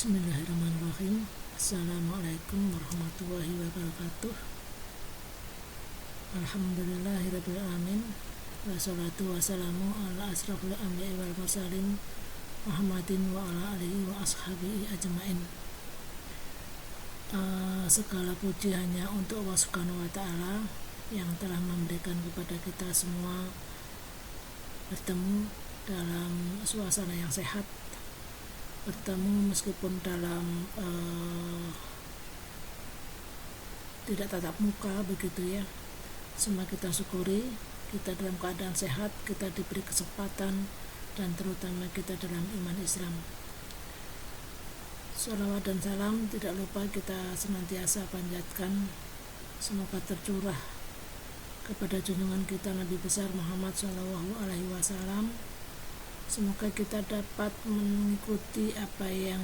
Bismillahirrahmanirrahim. Assalamualaikum warahmatullahi wabarakatuh. Alhamdulillahirabbil alamin. Wassalatu wassalamu ala asrofil anbiya'i wal mursalin Muhammadin wa ala alihi wa ashabihi ajmain. Segala puji hanya untuk Allah Subhanahu wa taala yang telah memberikan kepada kita semua bertemu dalam suasana yang sehat, bertemu meskipun dalam tidak tatap muka begitu ya. Semua kita syukuri, kita dalam keadaan sehat, kita diberi kesempatan, dan terutama kita dalam iman Islam. Shalawat dan salam tidak lupa kita senantiasa panjatkan, semoga tercurah kepada junjungan kita Nabi besar Muhammad SAW. Semoga kita dapat mengikuti apa yang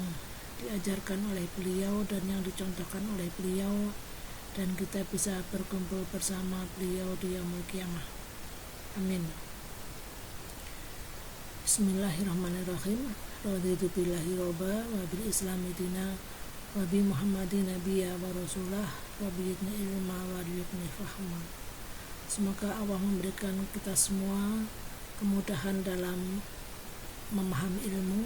diajarkan oleh beliau dan yang dicontohkan oleh beliau, dan kita bisa berkumpul bersama beliau di yaumul qiyamah. Amin. Bismillahirrahmanirrahim. Raditu billahi robba wa bil islami dina wa bi muhammadin nabiyya wa rasulah wa bi ilma wa yutni fahma. Semoga Allah memberikan kita semua kemudahan dalam memahami ilmu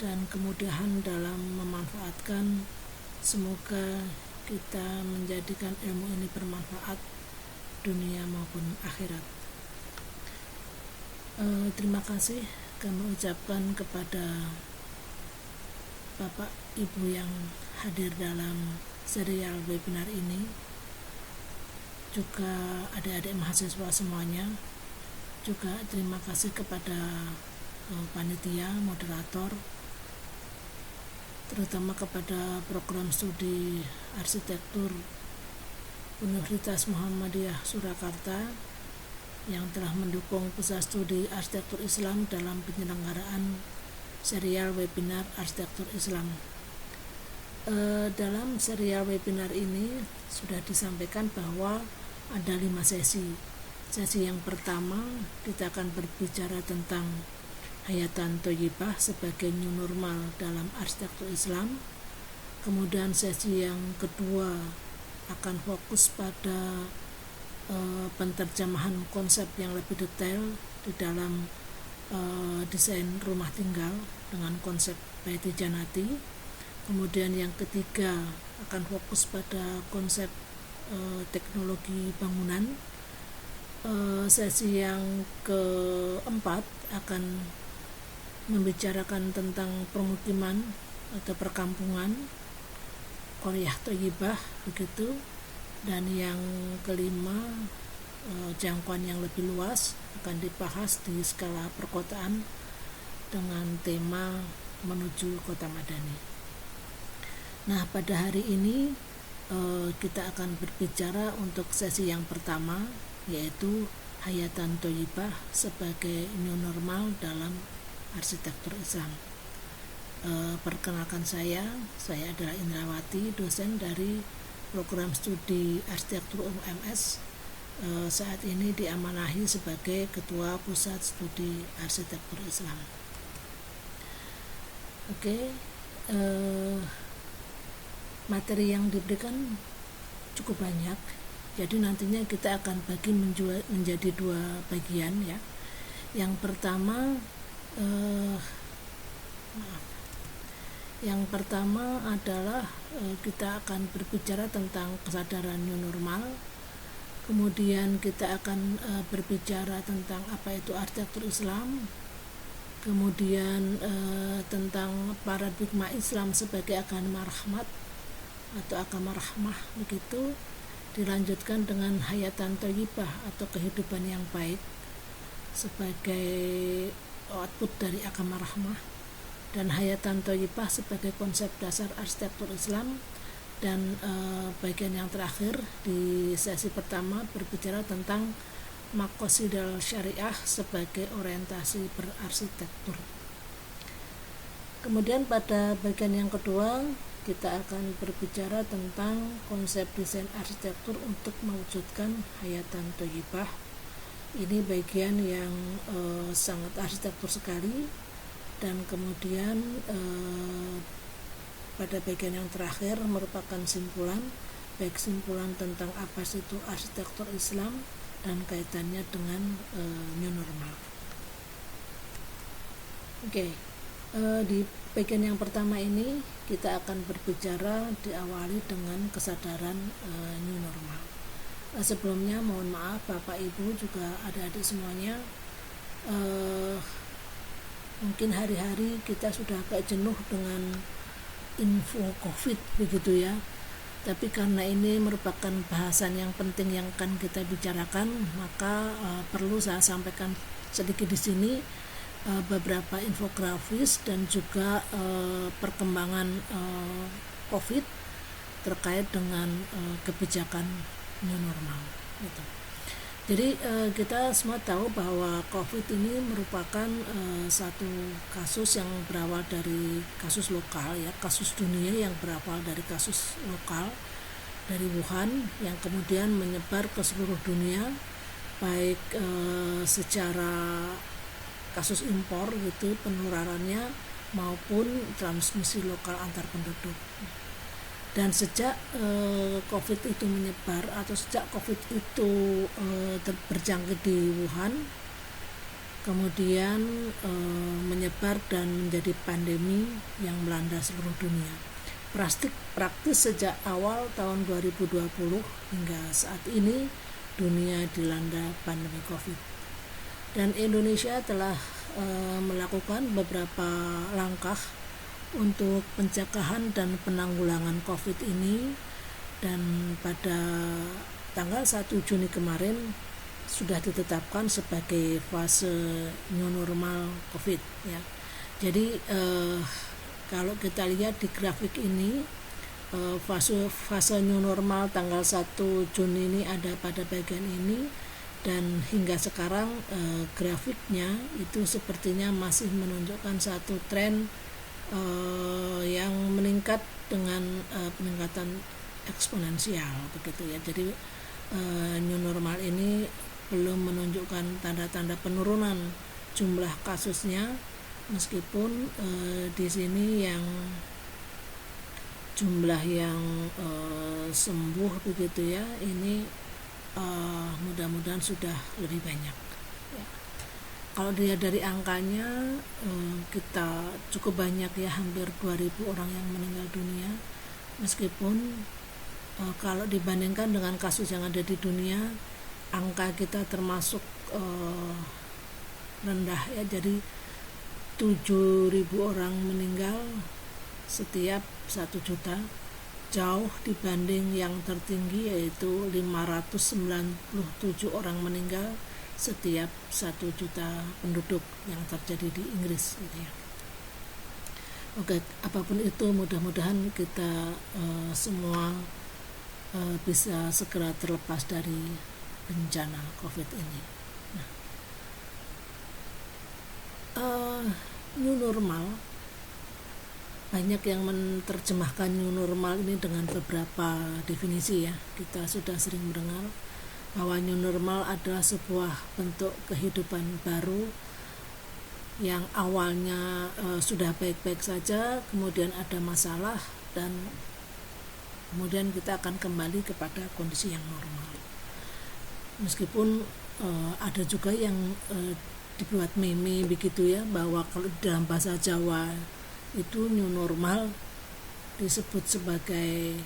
dan kemudahan dalam memanfaatkan. Semoga kita menjadikan ilmu ini bermanfaat dunia maupun akhirat. Terima kasih kami ucapkan kepada Bapak Ibu yang hadir dalam serial webinar ini, juga adik-adik mahasiswa semuanya. Juga terima kasih kepada panitia, moderator, terutama kepada program studi arsitektur Universitas Muhammadiyah Surakarta yang telah mendukung pusat studi arsitektur Islam dalam penyelenggaraan serial webinar arsitektur Islam. Dalam serial webinar ini sudah disampaikan bahwa ada 5 sesi. Sesi yang pertama kita akan berbicara tentang hayatan thayyibah sebagai new normal dalam arsitektur Islam. Kemudian sesi yang kedua akan fokus pada penterjemahan konsep yang lebih detail di dalam desain rumah tinggal dengan konsep Baiti Janati. Kemudian yang ketiga akan fokus pada konsep teknologi bangunan. Sesi yang keempat akan membicarakan tentang permukiman atau perkampungan Qaryah Thayyibah begitu. Dan yang kelima, jangkauan yang lebih luas akan dibahas di skala perkotaan dengan tema menuju kota madani. Nah, pada hari ini kita akan berbicara untuk sesi yang pertama, yaitu hayatan thayyibah sebagai new normal dalam arsitektur Islam. Perkenalkan saya adalah Indrawati, dosen dari program studi arsitektur UMS. Saat ini diamanahi sebagai ketua pusat studi arsitektur Islam. Materi yang diberikan cukup banyak, jadi nantinya kita akan bagi menjadi 2 bagian ya. Yang pertama adalah kita akan berbicara tentang kesadaran new normal. Kemudian kita akan berbicara tentang apa itu arsitektur Islam. Kemudian tentang paradigma Islam sebagai agama rahmat atau agama rahmah begitu. Dilanjutkan dengan hayatan thayyibah atau kehidupan yang baik sebagai output dari agama rahmah, dan hayatan thayyibah sebagai konsep dasar arsitektur Islam. Dan bagian yang terakhir di sesi pertama berbicara tentang maqasidul syariah sebagai orientasi berarsitektur. Kemudian pada bagian yang kedua kita akan berbicara tentang konsep desain arsitektur untuk mewujudkan hayatan thayyibah. Ini bagian yang sangat arsitektur sekali, dan kemudian pada bagian yang terakhir merupakan simpulan, baik simpulan tentang apa itu arsitektur Islam dan kaitannya dengan new normal. Oke. Di bagian yang pertama ini kita akan berbicara diawali dengan kesadaran new normal. Sebelumnya mohon maaf Bapak Ibu juga adik-adik semuanya, mungkin hari-hari kita sudah agak jenuh dengan info COVID begitu ya. Tapi karena ini merupakan bahasan yang penting yang akan kita bicarakan, maka perlu saya sampaikan sedikit di sini beberapa infografis dan juga perkembangan COVID terkait dengan kebijakan new normal gitu. Jadi kita semua tahu bahwa COVID ini merupakan satu kasus yang berawal dari kasus lokal ya, kasus dunia yang berawal dari kasus lokal dari Wuhan yang kemudian menyebar ke seluruh dunia, baik secara kasus impor gitu penularannya maupun transmisi lokal antar penduduk. Dan sejak COVID itu menyebar atau sejak COVID itu berjangkit di Wuhan, kemudian menyebar dan menjadi pandemi yang melanda seluruh dunia. Praktis sejak awal tahun 2020 hingga saat ini dunia dilanda pandemi COVID. Dan Indonesia telah melakukan beberapa langkah untuk pencegahan dan penanggulangan COVID ini, dan pada tanggal 1 Juni kemarin sudah ditetapkan sebagai fase new normal COVID ya. Jadi kalau kita lihat di grafik ini, fase new normal tanggal 1 Juni ini ada pada bagian ini, dan hingga sekarang grafiknya itu sepertinya masih menunjukkan satu tren yang meningkat dengan peningkatan eksponensial begitu ya. Jadi new normal ini belum menunjukkan tanda-tanda penurunan jumlah kasusnya, meskipun di sini yang jumlah yang sembuh begitu ya, ini mudah-mudahan sudah lebih banyak ya. Kalau dilihat dari angkanya, kita cukup banyak ya, hampir 2000 orang yang meninggal dunia, meskipun kalau dibandingkan dengan kasus yang ada di dunia, angka kita termasuk rendah ya. Jadi 7.000 orang meninggal setiap 1 juta, jauh dibanding yang tertinggi yaitu 597 orang meninggal setiap 1 juta penduduk yang terjadi di Inggris gitu ya. Oke, apapun itu mudah-mudahan kita semua bisa segera terlepas dari bencana COVID ini. Nah, new normal, banyak yang menerjemahkan new normal ini dengan beberapa definisi ya. Kita sudah sering mendengar bahwa new normal adalah sebuah bentuk kehidupan baru yang awalnya sudah baik-baik saja, kemudian ada masalah, dan kemudian kita akan kembali kepada kondisi yang normal. Meskipun ada juga yang dibuat meme begitu ya, bahwa kalau dalam bahasa Jawa itu new normal disebut sebagai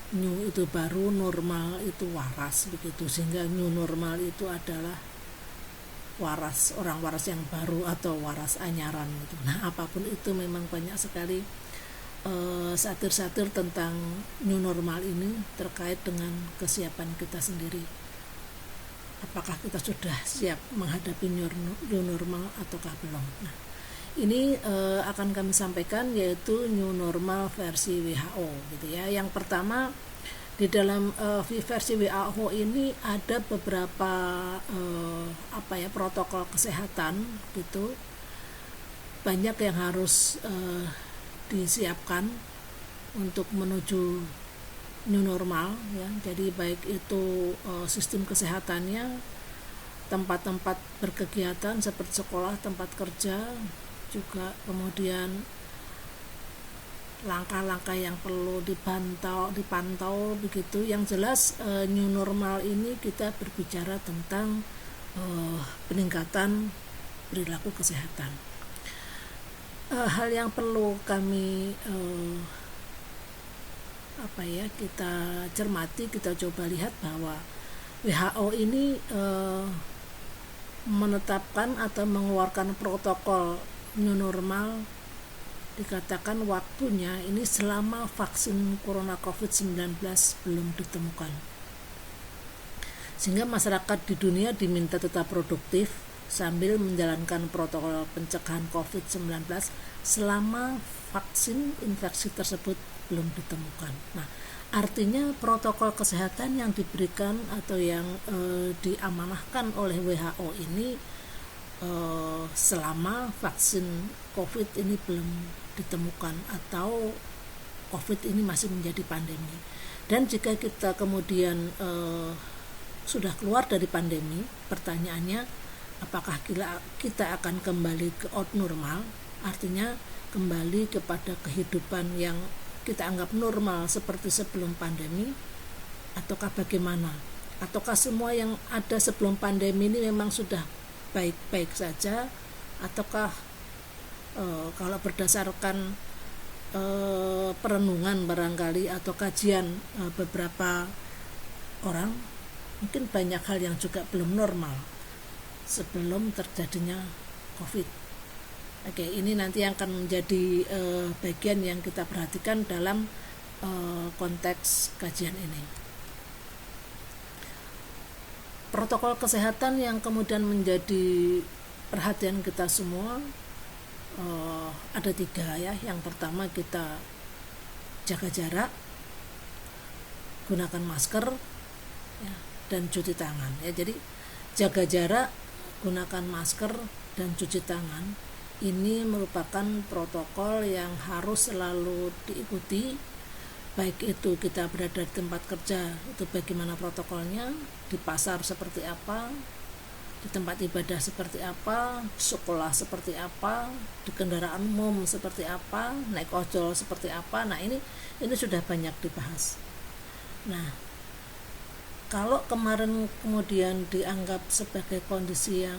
new itu baru, normal itu waras begitu, sehingga new normal itu adalah waras, orang waras yang baru atau waras anyaran gitu. Nah, apapun itu memang banyak sekali satir-satir tentang new normal ini terkait dengan kesiapan kita sendiri. Apakah kita sudah siap menghadapi new normal ataukah belum? Nah, ini akan kami sampaikan, yaitu new normal versi WHO gitu ya. Yang pertama, di dalam versi WHO ini ada beberapa protokol kesehatan gitu, banyak yang harus disiapkan untuk menuju new normal ya. Jadi baik itu sistem kesehatannya, tempat-tempat berkegiatan seperti sekolah, tempat kerja, juga kemudian langkah-langkah yang perlu dipantau begitu. Yang jelas new normal ini kita berbicara tentang peningkatan perilaku kesehatan. Hal yang perlu kami kita cermati, kita coba lihat bahwa WHO ini menetapkan atau mengeluarkan protokol new normal, dikatakan waktunya ini selama vaksin corona COVID-19 belum ditemukan, sehingga masyarakat di dunia diminta tetap produktif sambil menjalankan protokol pencegahan COVID-19 selama vaksin infeksi tersebut belum ditemukan. Nah, artinya protokol kesehatan yang diberikan atau yang diamanahkan oleh WHO ini selama vaksin COVID ini belum ditemukan atau COVID ini masih menjadi pandemi. Dan jika kita kemudian sudah keluar dari pandemi, pertanyaannya apakah kita akan kembali ke old normal, artinya kembali kepada kehidupan yang kita anggap normal seperti sebelum pandemi, ataukah bagaimana? Ataukah semua yang ada sebelum pandemi ini memang sudah baik-baik saja, ataukah kalau berdasarkan perenungan barangkali atau kajian beberapa orang, mungkin banyak hal yang juga belum normal sebelum terjadinya COVID. Oke, ini nanti yang akan menjadi bagian yang kita perhatikan dalam konteks kajian ini. Protokol kesehatan yang kemudian menjadi perhatian kita semua ada 3 ya. Yang pertama, kita jaga jarak, gunakan masker ya, dan cuci tangan ya. Jadi jaga jarak, gunakan masker, dan cuci tangan ini merupakan protokol yang harus selalu diikuti, baik itu kita berada di tempat kerja itu bagaimana protokolnya, di pasar seperti apa, di tempat ibadah seperti apa, sekolah seperti apa, di kendaraan umum seperti apa, naik ojol seperti apa. Nah, ini sudah banyak dibahas. Nah, kalau kemarin kemudian dianggap sebagai kondisi yang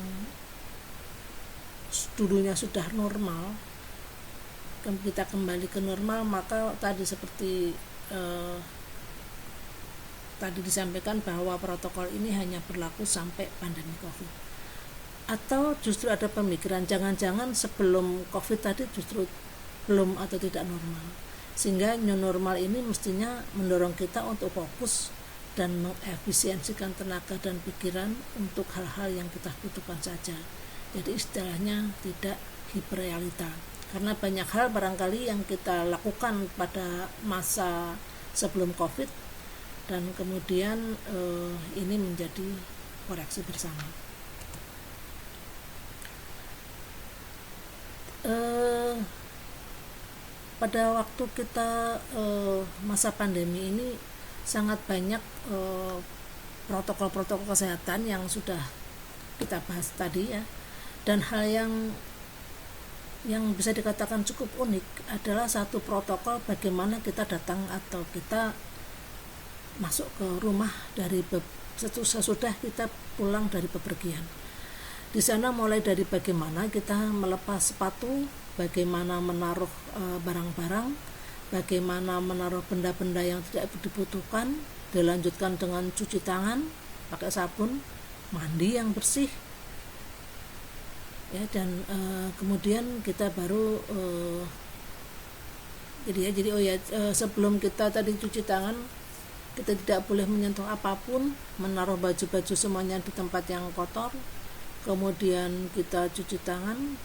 dulunya sudah normal, kita kembali ke normal, maka tadi seperti tadi disampaikan bahwa protokol ini hanya berlaku sampai pandemi COVID. Atau justru ada pemikiran jangan-jangan sebelum COVID tadi justru belum atau tidak normal, sehingga new normal ini mestinya mendorong kita untuk fokus dan mengefisiensikan tenaga dan pikiran untuk hal-hal yang kita butuhkan saja. Jadi istilahnya tidak hiperrealita, karena banyak hal barangkali yang kita lakukan pada masa sebelum COVID dan kemudian ini menjadi koreksi bersama. Pada waktu kita masa pandemi ini sangat banyak protokol-protokol kesehatan yang sudah kita bahas tadi ya. Dan hal yang bisa dikatakan cukup unik adalah satu protokol bagaimana kita datang atau kita masuk ke rumah dari sesudah kita pulang dari bepergian. Di sana mulai dari bagaimana kita melepas sepatu, bagaimana menaruh barang-barang, bagaimana menaruh benda-benda yang tidak dibutuhkan, dilanjutkan dengan cuci tangan pakai sabun, mandi yang bersih ya, dan kemudian kita baru sebelum kita tadi cuci tangan, kita tidak boleh menyentuh apapun, menaruh baju-baju semuanya di tempat yang kotor, kemudian kita cuci tangan,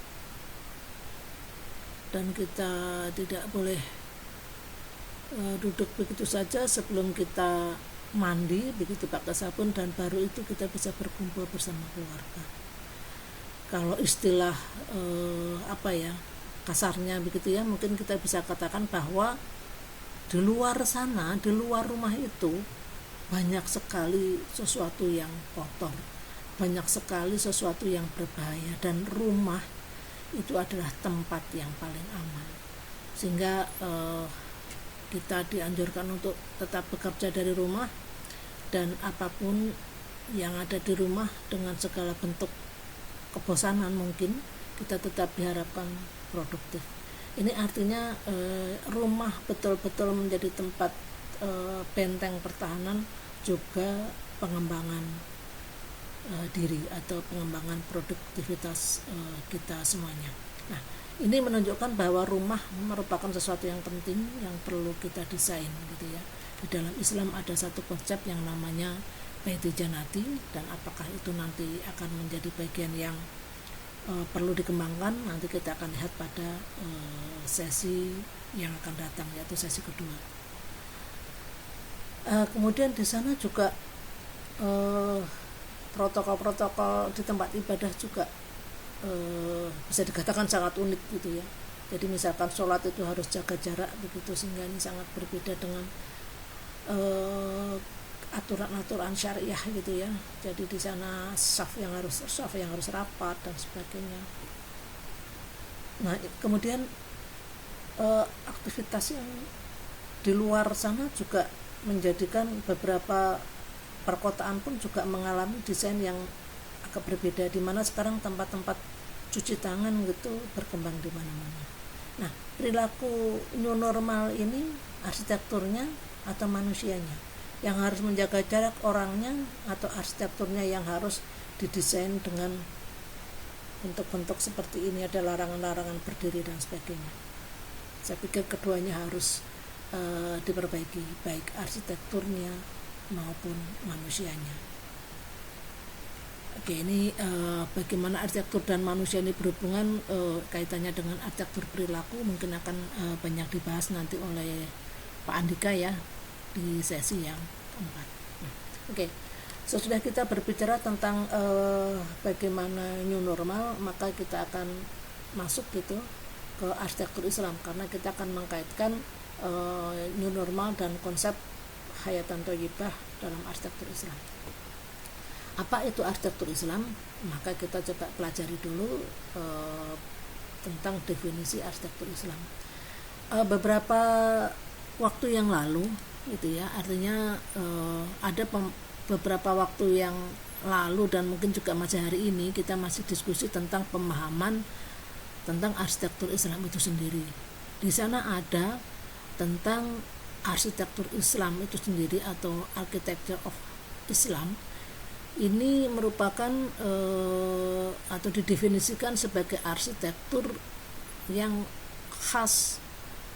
dan kita tidak boleh duduk begitu saja sebelum kita mandi begitu pakai sabun, dan baru itu kita bisa berkumpul bersama keluarga. Kalau istilah kasarnya begitu ya, mungkin kita bisa katakan bahwa di luar sana, di luar rumah itu banyak sekali sesuatu yang kotor, banyak sekali sesuatu yang berbahaya, dan rumah itu adalah tempat yang paling aman. sehingga kita dianjurkan untuk tetap bekerja dari rumah, dan apapun yang ada di rumah dengan segala bentuk kebosanan mungkin, kita tetap diharapkan produktif. Ini artinya rumah betul-betul menjadi tempat benteng pertahanan, juga pengembangan diri atau pengembangan produktivitas kita semuanya. Nah, ini menunjukkan bahwa rumah merupakan sesuatu yang penting yang perlu kita desain gitu ya. Di dalam Islam ada satu konsep yang namanya Baiti Janati, dan apakah itu nanti akan menjadi bagian yang perlu dikembangkan, nanti kita akan lihat pada sesi yang akan datang, yaitu sesi kedua. Kemudian di sana juga protokol-protokol di tempat ibadah juga bisa dikatakan sangat unik gitu ya. Jadi misalkan sholat itu harus jaga jarak begitu, sehingga ini sangat berbeda dengan aturan-aturan syariah gitu ya. Jadi di sana saf yang harus rapat dan sebagainya. Nah, kemudian aktivitas yang di luar sana juga menjadikan beberapa perkotaan pun juga mengalami desain yang agak berbeda, di mana sekarang tempat-tempat cuci tangan gitu berkembang di mana-mana. Nah, perilaku new normal ini arsitekturnya atau manusianya yang harus menjaga jarak, orangnya atau arsitekturnya yang harus didesain dengan bentuk-bentuk seperti ini, ada larangan-larangan berdiri dan sebagainya. Saya pikir keduanya harus diperbaiki, baik arsitekturnya maupun manusianya. Oke, ini bagaimana arsitektur dan manusia ini berhubungan, kaitannya dengan arsitektur perilaku mungkin akan banyak dibahas nanti oleh Pak Andika ya di sesi yang keempat. Oke, sesudah kita berbicara tentang bagaimana new normal, maka kita akan masuk gitu ke arsitektur Islam, karena kita akan mengkaitkan new normal dan konsep hayatan thayyibah dalam arsitektur Islam. Apa itu arsitektur Islam? Maka kita coba pelajari dulu tentang definisi arsitektur Islam. Beberapa waktu yang lalu gitu ya, artinya ada beberapa waktu yang lalu dan mungkin juga masih hari ini kita masih diskusi tentang pemahaman tentang arsitektur Islam itu sendiri. Di sana ada tentang arsitektur Islam itu sendiri atau architecture of Islam. Ini merupakan atau didefinisikan sebagai arsitektur yang khas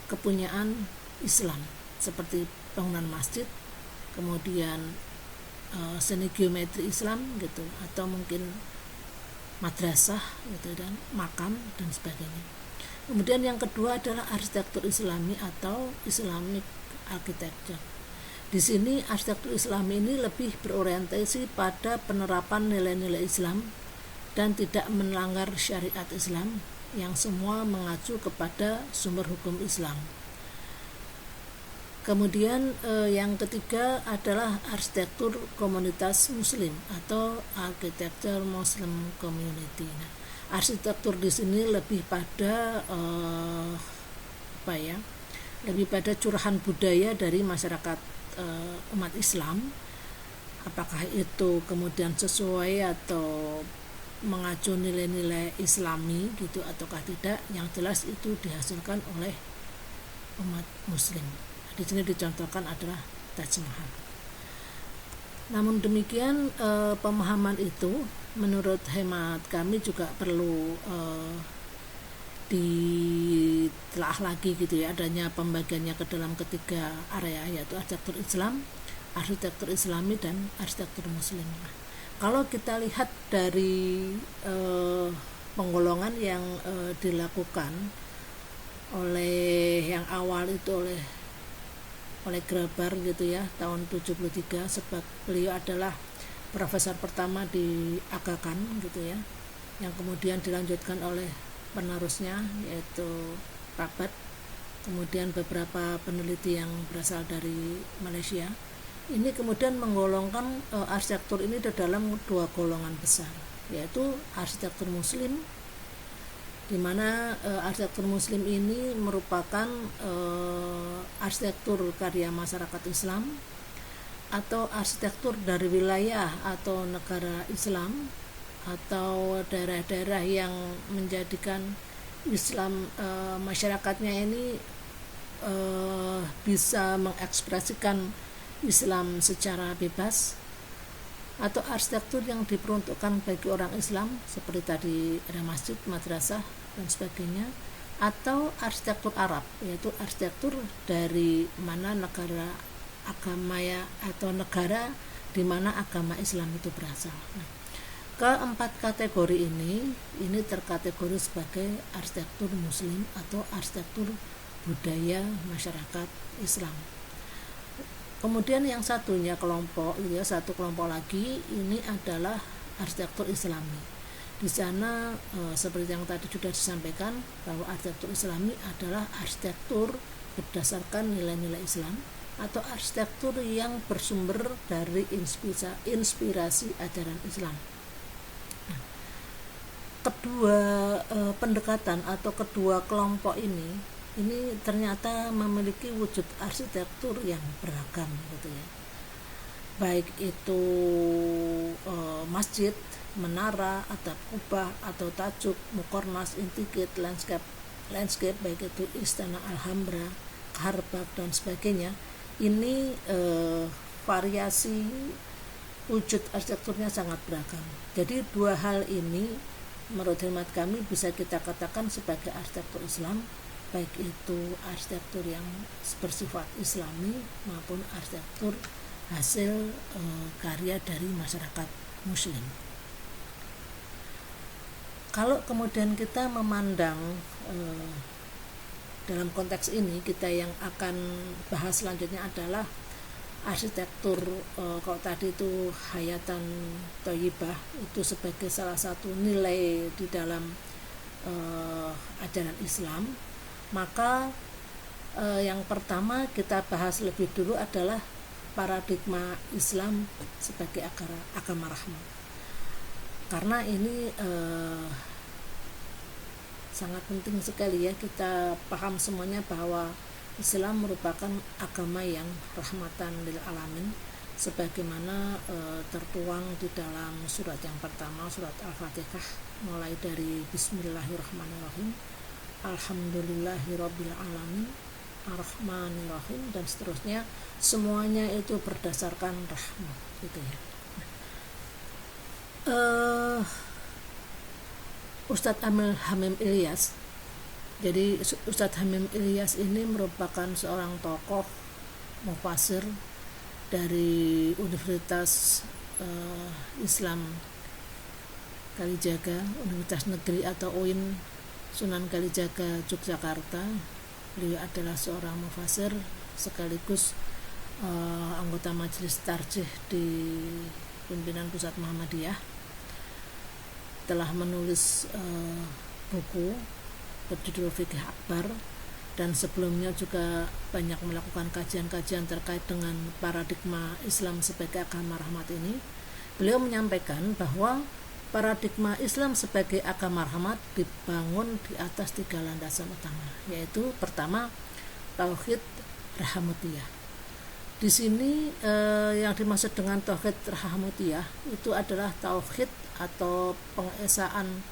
kepunyaan Islam, seperti bangunan masjid, kemudian seni geometri Islam gitu, atau mungkin madrasah gitu, dan makam dan sebagainya. Kemudian yang kedua adalah arsitektur Islami atau Islamic architecture. Di sini arsitektur Islam ini lebih berorientasi pada penerapan nilai-nilai Islam dan tidak melanggar syariat Islam, yang semua mengacu kepada sumber hukum Islam. Kemudian yang ketiga adalah arsitektur komunitas Muslim atau architecture Muslim community. Nah, arsitektur di sini lebih pada lebih pada curahan budaya dari masyarakat umat Islam, apakah itu kemudian sesuai atau mengacu nilai-nilai Islami gitu ataukah tidak, yang jelas itu dihasilkan oleh umat Muslim. Di sini dicontohkan adalah Taj Mahal. Namun demikian pemahaman itu menurut hemat kami juga perlu ditelaah lagi gitu ya, adanya pembagiannya ke dalam ketiga area, yaitu arsitektur Islam, arsitektur Islami, dan arsitektur Muslim. Nah, kalau kita lihat dari penggolongan yang dilakukan oleh yang awal itu oleh Graeber gitu ya, tahun 73, sebab beliau adalah profesor pertama di Aga Khan gitu ya, yang kemudian dilanjutkan oleh penerusnya yaitu Rabat, kemudian beberapa peneliti yang berasal dari Malaysia. Ini kemudian menggolongkan arsitektur ini di dalam dua golongan besar, yaitu arsitektur Muslim di mana arsitektur muslim ini merupakan arsitektur karya masyarakat Islam atau arsitektur dari wilayah atau negara Islam atau daerah-daerah yang menjadikan Islam masyarakatnya ini bisa mengekspresikan Islam secara bebas, atau arsitektur yang diperuntukkan bagi orang Islam seperti tadi ada masjid, madrasah dan sebagainya, atau arsitektur Arab, yaitu arsitektur dari mana negara agama ya, atau negara di mana agama Islam itu berasal. Nah, keempat kategori ini terkategori sebagai arsitektur muslim atau arsitektur budaya masyarakat Islam. Kemudian yang satunya satu kelompok lagi ini adalah arsitektur Islami. Di sana seperti yang tadi sudah disampaikan bahwa arsitektur Islami adalah arsitektur berdasarkan nilai-nilai Islam atau arsitektur yang bersumber dari inspirasi ajaran Islam. Nah, kedua pendekatan atau kedua kelompok ini ternyata memiliki wujud arsitektur yang beragam gitu ya. Baik itu masjid, menara, atap kubah atau tajuk, mukornas, intikit, landscape baik itu istana Alhambra, Kaharbag dan sebagainya. Ini variasi wujud arsitekturnya sangat beragam. Jadi dua hal ini menurut hemat kami bisa kita katakan sebagai arsitektur Islam, baik itu arsitektur yang bersifat Islami maupun arsitektur hasil karya dari masyarakat Muslim. Kalau kemudian kita memandang dalam konteks ini, kita yang akan bahas selanjutnya adalah arsitektur kalau tadi itu hayatan thayyibah itu sebagai salah satu nilai di dalam ajaran Islam. Maka yang pertama kita bahas lebih dulu adalah paradigma Islam sebagai agama rahmat, karena ini sangat penting sekali ya kita paham semuanya bahwa Islam merupakan agama yang rahmatan lil alamin, sebagaimana tertuang di dalam surat yang pertama, surat Al-Fatihah, mulai dari Bismillahirrahmanirrahim, Alhamdulillahirabbil alamin, Ar-Rahmanirrahim dan seterusnya, semuanya itu berdasarkan rahmat gitu ya. Ustadz Hamim Ilyas. Jadi Ustadz Hamim Ilyas ini merupakan seorang tokoh mufasir dari Universitas Islam Kalijaga, Universitas Negeri atau UIN Sunan Kalijaga, Yogyakarta. Beliau adalah seorang mufasir sekaligus anggota majelis tarjih di pimpinan pusat Muhammadiyah. Telah menulis buku berjudul Fikih Akbar, dan sebelumnya juga banyak melakukan kajian-kajian terkait dengan paradigma Islam sebagai agama rahmat ini. Beliau menyampaikan bahwa paradigma Islam sebagai agama rahmat dibangun di atas 3 landasan utama, yaitu pertama tauhid rahamatiyah. Di sini yang dimaksud dengan tauhid rahamatiyah itu adalah tauhid atau pengesaan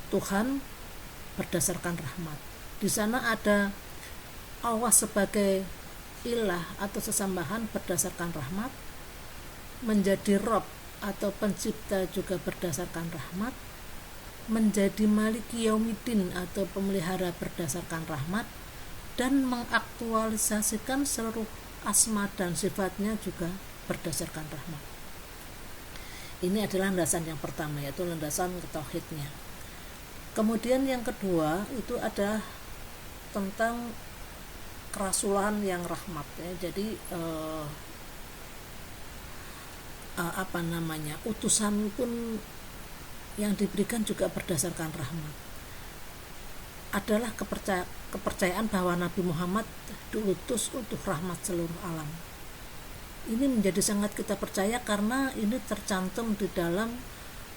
Tuhan berdasarkan rahmat. Di sana ada Allah sebagai ilah atau sesambahan berdasarkan rahmat, menjadi Rob atau pencipta juga berdasarkan rahmat, menjadi Maliki Yaumiddin atau pemelihara berdasarkan rahmat, dan mengaktualisasikan seluruh asma dan sifatnya juga berdasarkan rahmat. Ini adalah landasan yang pertama, yaitu landasan tauhidnya. Kemudian yang kedua itu adalah tentang kerasulan yang rahmat ya. Jadi utusan pun yang diberikan juga berdasarkan rahmat. Adalah kepercayaan bahwa Nabi Muhammad diutus untuk rahmat seluruh alam. Ini menjadi sangat kita percaya karena ini tercantum di dalam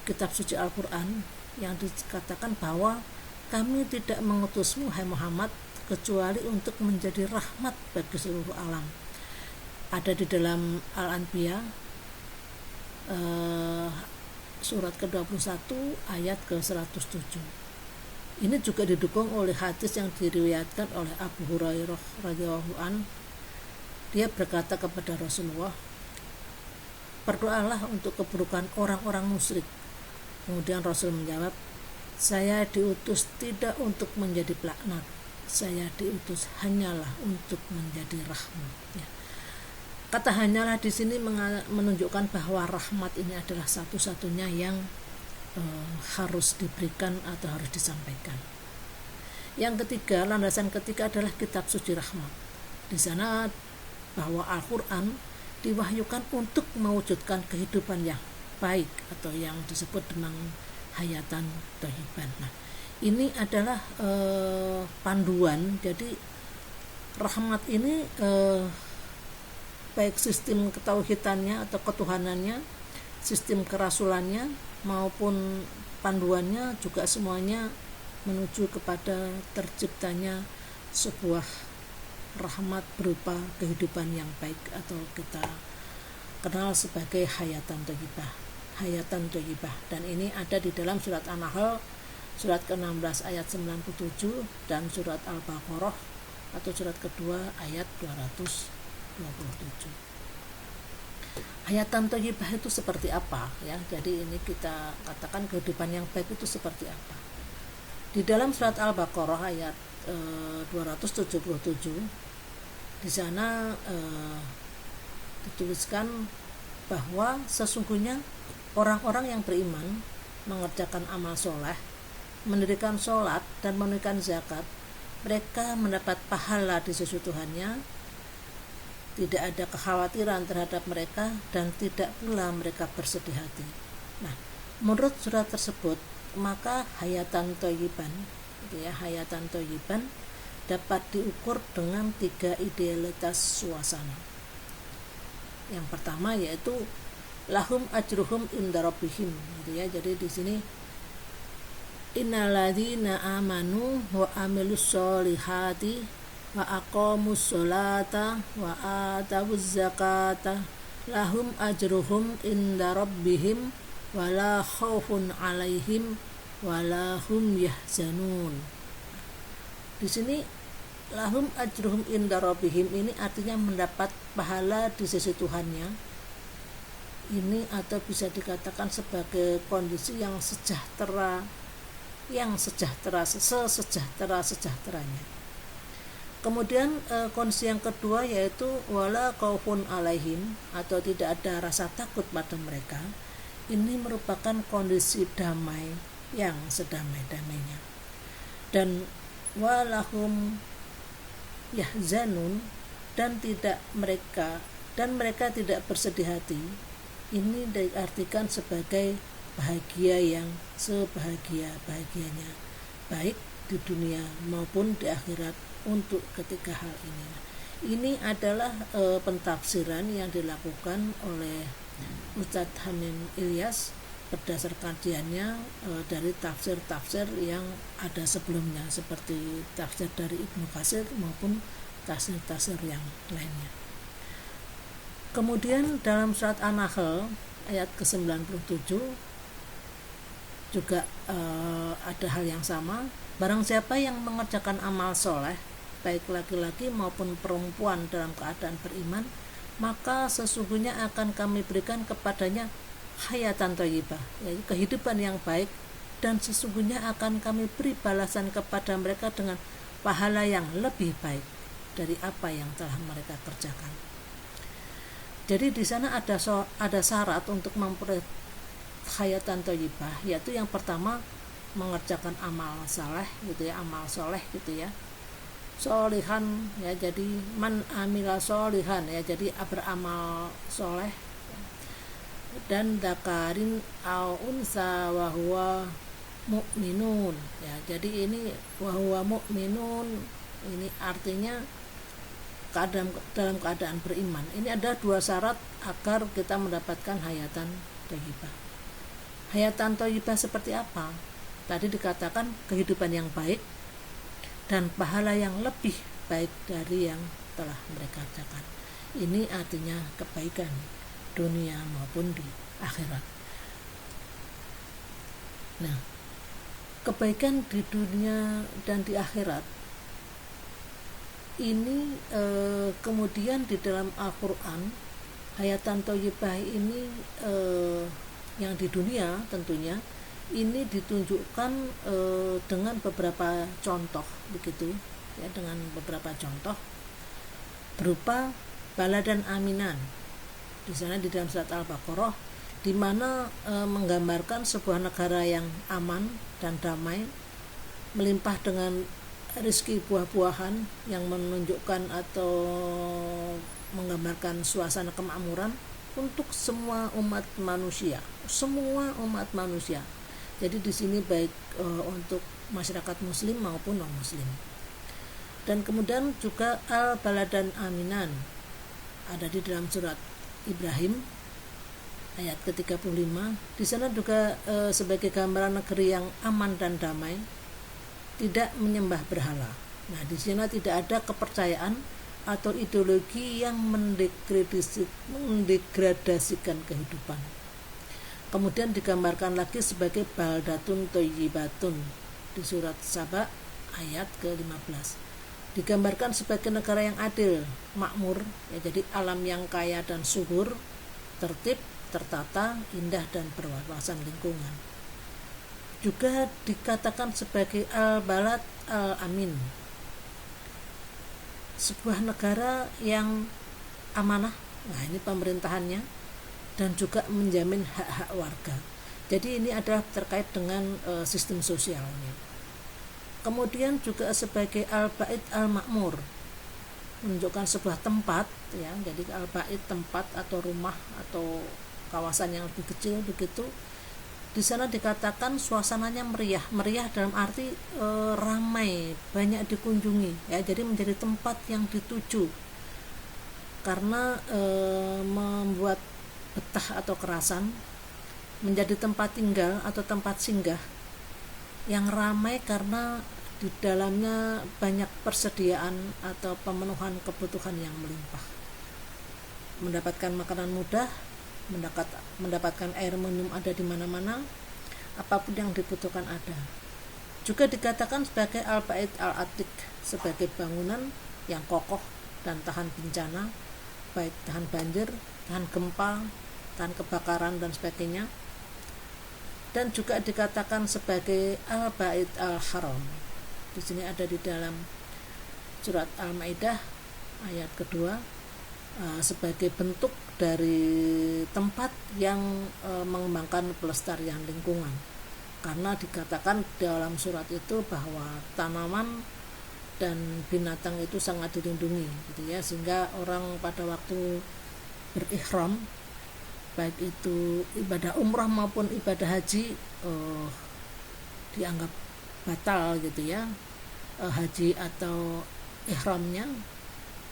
kitab suci Al-Quran yang dikatakan bahwa kami tidak mengutusmu hai Muhammad kecuali untuk menjadi rahmat bagi seluruh alam. Ada di dalam Al-Anbiya surat ke-21 ayat ke-107. Ini juga didukung oleh hadis yang diriwayatkan oleh Abu Hurairah radhiyallahu an. Dia berkata kepada Rasulullah, berdoalah untuk keburukan orang-orang musyrik. Kemudian Rasul menjawab, saya diutus tidak untuk menjadi pelaknat, saya diutus hanyalah untuk menjadi rahmat. Ya. Kata hanyalah di sini menunjukkan bahwa rahmat ini adalah satu-satunya yang harus diberikan atau harus disampaikan. Yang ketiga, landasan ketiga adalah kitab suci rahmat. Di sana bahwa Al-Quran diwahyukan untuk mewujudkan kehidupan yang baik atau yang disebut dengan hayatan thayyiban. Nah, ini adalah panduan. Jadi rahmat ini baik sistem ketauhidannya atau ketuhanannya, sistem kerasulannya maupun panduannya juga semuanya menuju kepada terciptanya sebuah rahmat berupa kehidupan yang baik atau kita kenal sebagai hayatan thayyibah. Dan ini ada di dalam surat An-Nahl surat ke-16 ayat 97 dan surat Al-Baqarah atau surat kedua ayat 227. Hayatan thayyibah itu seperti apa ya? Jadi ini kita katakan kehidupan yang baik itu seperti apa. Di dalam surat Al-Baqarah ayat 277 di sana dituliskan bahwa sesungguhnya orang-orang yang beriman mengerjakan amal soleh, mendirikan sholat dan menunaikan zakat, mereka mendapat pahala di sisi Tuhannya, tidak ada kekhawatiran terhadap mereka dan tidak pula mereka bersedih hati. Nah, menurut surat tersebut maka hayatan thayyiban dapat diukur dengan 3 idealitas suasana. Yang pertama yaitu lahum ajruhum inda rabbihim, gitu ya. Jadi di sini innalladzina amanu wa amilus solihati wa aqamus sholata wa atawuz zakata lahum ajruhum inda rabbihim wala khaufun alaihim wala hum yahzanun. Di sini lahum ajruhum inda rabbihim ini artinya mendapat pahala di sisi Tuhannya. Ini atau bisa dikatakan sebagai kondisi yang sesejahtera-sejahteranya. Kemudian kondisi yang kedua yaitu wala khaufun alaihim atau tidak ada rasa takut pada mereka. Ini merupakan kondisi damai yang sedamai-damainya. Dan walahum yahzanun dan mereka tidak bersedih hati. Ini diartikan sebagai bahagia yang sebahagia-bahagianya, baik di dunia maupun di akhirat untuk ketiga hal ini. Ini adalah pentafsiran yang dilakukan oleh Ustadz Hamim Ilyas berdasarkan kajiannya dari tafsir-tafsir yang ada sebelumnya seperti tafsir dari Ibnu Katsir maupun tafsir-tafsir yang lainnya. Kemudian dalam surat An-Nahl ayat ke-97 juga ada hal yang sama. Barang siapa yang mengerjakan amal soleh, baik laki-laki maupun perempuan dalam keadaan beriman, maka sesungguhnya akan kami berikan kepadanya hayatan thayyibah, yaitu kehidupan yang baik, dan sesungguhnya akan kami beri balasan kepada mereka dengan pahala yang lebih baik dari apa yang telah mereka kerjakan. Jadi di sana ada syarat untuk memperoleh hayatan thayyibah, yaitu yang pertama mengerjakan amal saleh gitu ya, amal soleh gitu ya, solihan ya, jadi man amila solihan ya, jadi beramal soleh, dan dakarin au unsa wa huwa mu'minun ya, jadi ini wa huwa mu'minun ini artinya dalam keadaan beriman. Ini ada 2 syarat agar kita mendapatkan hayatan thayyibah. Hayatan thayyibah seperti apa? Tadi dikatakan kehidupan yang baik dan pahala yang lebih baik dari yang telah mereka kerjakan. Ini artinya kebaikan dunia maupun di akhirat. Nah, kebaikan di dunia dan di akhirat ini kemudian di dalam Al-Quran, hayatan thayyibah ini yang di dunia tentunya ini ditunjukkan dengan beberapa contoh begitu ya, dengan beberapa contoh berupa baladan aminan. Di sana di dalam surat Al-Baqarah, di mana menggambarkan sebuah negara yang aman dan damai, melimpah dengan rezeki buah-buahan yang menunjukkan atau menggambarkan suasana kemakmuran untuk semua umat manusia, Jadi di sini baik untuk masyarakat muslim maupun non muslim. Dan kemudian juga al-baladan aminan ada di dalam surat Ibrahim ayat ke-35. Di sana juga sebagai gambaran negeri yang aman dan damai, tidak menyembah berhala. Nah, di sana tidak ada kepercayaan atau ideologi yang mendegradasikan kehidupan. Kemudian digambarkan lagi sebagai baldatun thayyibatun di surat Saba ayat ke-15. Digambarkan sebagai negara yang adil, makmur, ya, jadi alam yang kaya dan subur, tertib, tertata, indah dan berwawasan lingkungan. Juga dikatakan sebagai al-balad al-amin, sebuah negara yang amanah, nah ini pemerintahannya, dan juga menjamin hak-hak warga. Jadi ini adalah terkait dengan sistem sosialnya. Kemudian juga sebagai al-bait al-makmur, menunjukkan sebuah tempat ya, jadi al-bait tempat atau rumah atau kawasan yang lebih kecil begitu. Di sana dikatakan suasananya meriah dalam arti ramai, banyak dikunjungi ya, jadi menjadi tempat yang dituju karena membuat betah atau kerasan, menjadi tempat tinggal atau tempat singgah yang ramai karena di dalamnya banyak persediaan atau pemenuhan kebutuhan yang melimpah, mendapatkan makanan mudah, mendapatkan air minum ada di mana-mana, apapun yang dibutuhkan ada. Juga dikatakan sebagai al-bait al-atiq, sebagai bangunan yang kokoh dan tahan bencana, baik tahan banjir, tahan gempa, tahan kebakaran dan sebagainya. Dan juga dikatakan sebagai al-bait al-haram. Di sini ada di dalam surat Al-Maidah ayat kedua, sebagai bentuk dari tempat yang mengembangkan pelestarian lingkungan, karena dikatakan dalam surat itu bahwa tanaman dan binatang itu sangat dilindungi gitu ya, sehingga orang pada waktu berihram, baik itu ibadah umrah maupun ibadah haji, dianggap batal gitu ya, haji atau ihramnya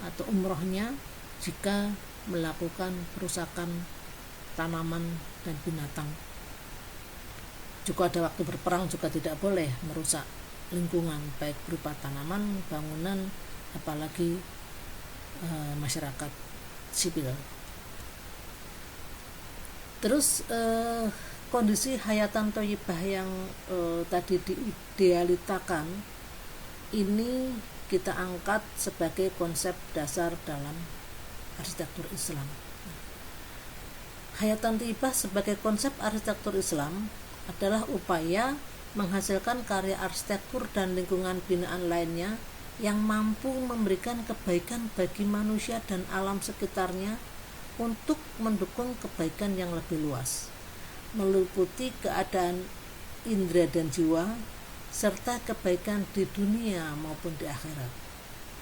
atau umrohnya jika melakukan perusakan tanaman dan binatang. Juga ada waktu berperang juga tidak boleh merusak lingkungan, baik berupa tanaman, bangunan, apalagi masyarakat sipil. Terus kondisi hayatan thayyibah yang tadi diidealitakan ini kita angkat sebagai konsep dasar dalam arsitektur Islam. Hayatan thayyibah sebagai konsep arsitektur Islam adalah upaya menghasilkan karya arsitektur dan lingkungan binaan lainnya yang mampu memberikan kebaikan bagi manusia dan alam sekitarnya untuk mendukung kebaikan yang lebih luas, meliputi keadaan indera dan jiwa serta kebaikan di dunia maupun di akhirat,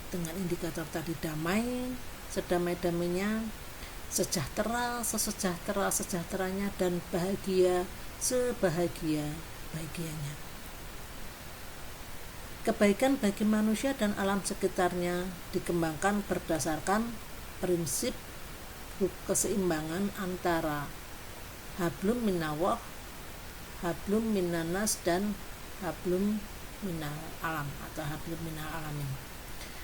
dengan indikator tadi damai sedamai-damainya, sejahtera sesejahtera-sejahteranya, dan bahagia sebahagia-bahagianya. Kebaikan bagi manusia dan alam sekitarnya dikembangkan berdasarkan prinsip keseimbangan antara hablum minallah, hablum minannas, dan hablum minal alam atau hablum minal alamin.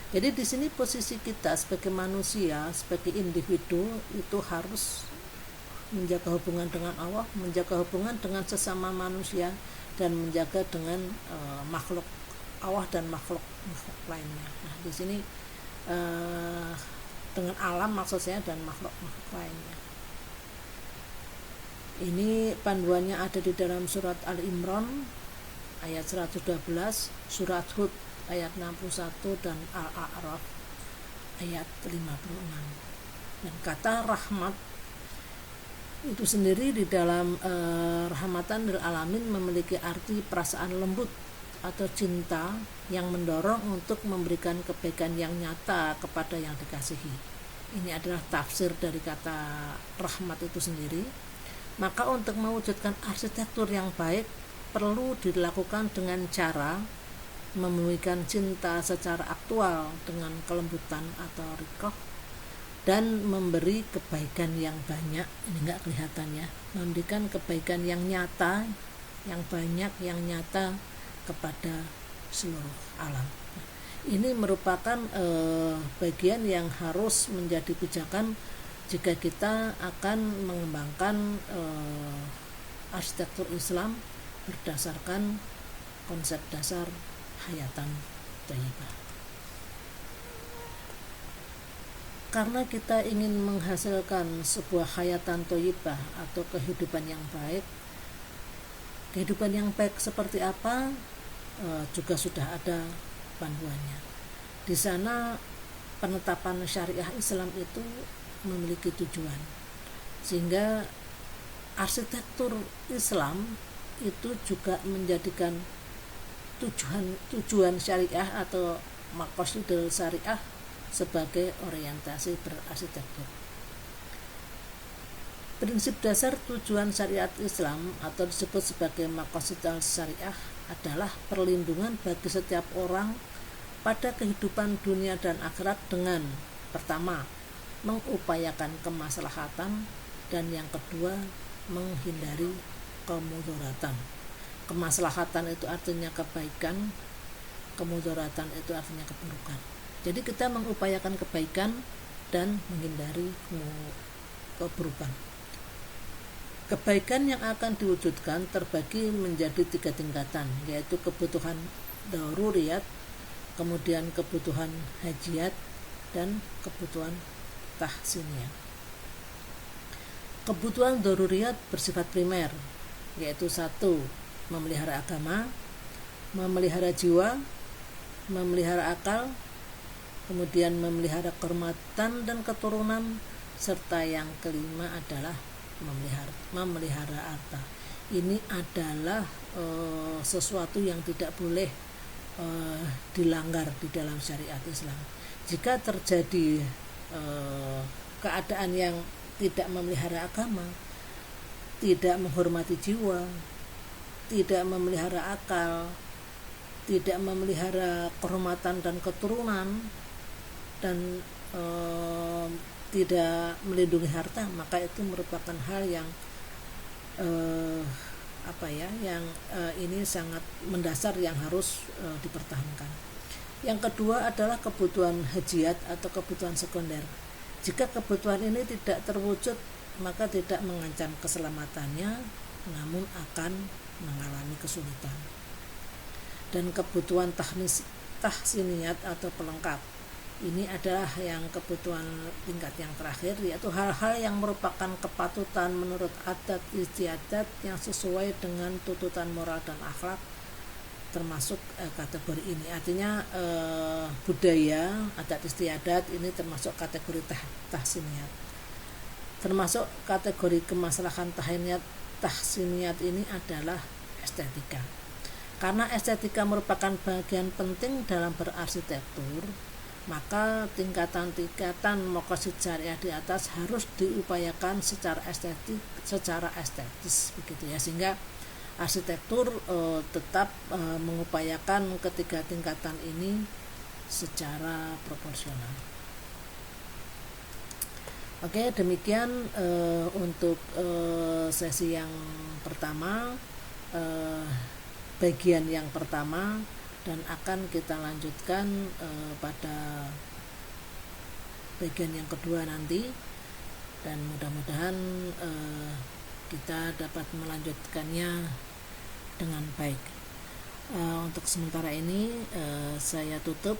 Jadi di sini posisi kita sebagai manusia, sebagai individu itu harus menjaga hubungan dengan Allah, menjaga hubungan dengan sesama manusia, dan menjaga dengan makhluk Allah dan makhluk lainnya. Nah, di sini dengan alam maksud saya dan makhluk lainnya. Ini panduannya ada di dalam surat Al-Imran ayat 112, surat Hud ayat 61 dan Al-A'raf ayat 56. Dan kata rahmat itu sendiri di dalam rahmatan lil alamin memiliki arti perasaan lembut atau cinta yang mendorong untuk memberikan kebaikan yang nyata kepada yang dikasihi. Ini adalah tafsir dari kata rahmat itu sendiri. Maka untuk mewujudkan arsitektur yang baik perlu dilakukan dengan cara memulihkan cinta secara aktual dengan kelembutan atau rikoh, dan memberi kebaikan yang banyak. Ini enggak kelihatan ya, memberikan kebaikan yang nyata, yang banyak, yang nyata kepada seluruh alam. Ini merupakan bagian yang harus menjadi pijakan jika kita akan mengembangkan arsitektur Islam berdasarkan konsep dasar hayatan thayyibah. Karena kita ingin menghasilkan sebuah hayatan thayyibah atau kehidupan yang baik. Kehidupan yang baik seperti apa juga sudah ada panduannya. Di sana penetapan syariah Islam itu memiliki tujuan, sehingga arsitektur Islam itu juga menjadikan tujuan syariah atau maqasidul syariah sebagai orientasi berarsitektur. Prinsip dasar tujuan syariat Islam atau disebut sebagai maqasidul syariah adalah perlindungan bagi setiap orang pada kehidupan dunia dan akhirat dengan pertama, mengupayakan kemaslahatan, dan yang kedua, menghindari kemudaratan. Kemaslahatan itu artinya kebaikan, kemudaratan itu artinya keburukan. Jadi kita mengupayakan kebaikan dan menghindari keburukan. Kebaikan yang akan diwujudkan terbagi menjadi 3 tingkatan, yaitu kebutuhan daruriyat, kemudian kebutuhan hajiyat, dan kebutuhan tahsiniyat. Kebutuhan daruriyat bersifat primer, yaitu 1. Memelihara agama, memelihara jiwa, memelihara akal, kemudian memelihara kehormatan dan keturunan, serta yang kelima adalah memelihara harta. Ini adalah sesuatu yang tidak boleh dilanggar di dalam syariat Islam. Jika terjadi keadaan yang tidak memelihara agama, tidak menghormati jiwa, tidak memelihara akal, tidak memelihara kehormatan dan keturunan, dan tidak melindungi harta, maka itu merupakan hal yang ini sangat mendasar yang harus dipertahankan. Yang kedua adalah kebutuhan hajiyat atau kebutuhan sekunder. Jika kebutuhan ini tidak terwujud, maka tidak mengancam keselamatannya, namun akan mengalami kesulitan. Dan kebutuhan tahsiniyat atau pelengkap, ini adalah yang kebutuhan tingkat yang terakhir, yaitu hal-hal yang merupakan kepatutan menurut adat istiadat yang sesuai dengan tuntutan moral dan akhlak, termasuk kategori ini. Artinya budaya, adat istiadat ini termasuk kategori tahsiniyat. Termasuk kategori kemaslahan tahsiniyat ini adalah estetika. Karena estetika merupakan bagian penting dalam berarsitektur, maka tingkatan-tingkatan maqasid syariah di atas harus diupayakan secara estetis begitu ya, sehingga arsitektur tetap mengupayakan ketiga tingkatan ini secara proporsional. Oke, demikian untuk sesi yang pertama. bagian yang pertama dan akan kita lanjutkan pada bagian yang kedua nanti, dan mudah-mudahan kita dapat melanjutkannya dengan baik. Untuk sementara ini saya tutup.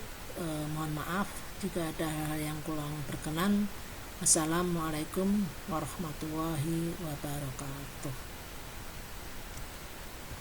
Mohon maaf jika ada hal yang kurang berkenan. Assalamualaikum warahmatullahi wabarakatuh.